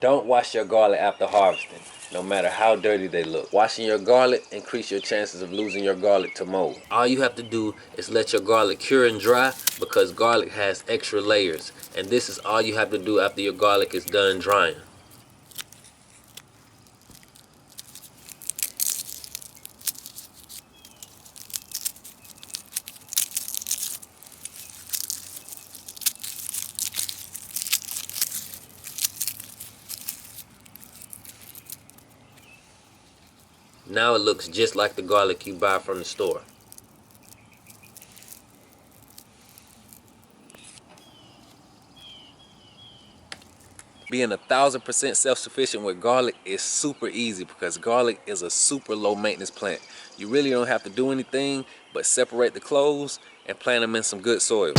Don't wash your garlic after harvesting, no matter how dirty they look. Washing your garlic increase your chances of losing your garlic to mold. All you have to do is let your garlic cure and dry because garlic has extra layers. And this is all you have to do after your garlic is done drying. Now it looks just like the garlic you buy from the store. Being 1,000% self-sufficient with garlic is super easy because garlic is a super low maintenance plant. You really don't have to do anything but separate the cloves and plant them in some good soil.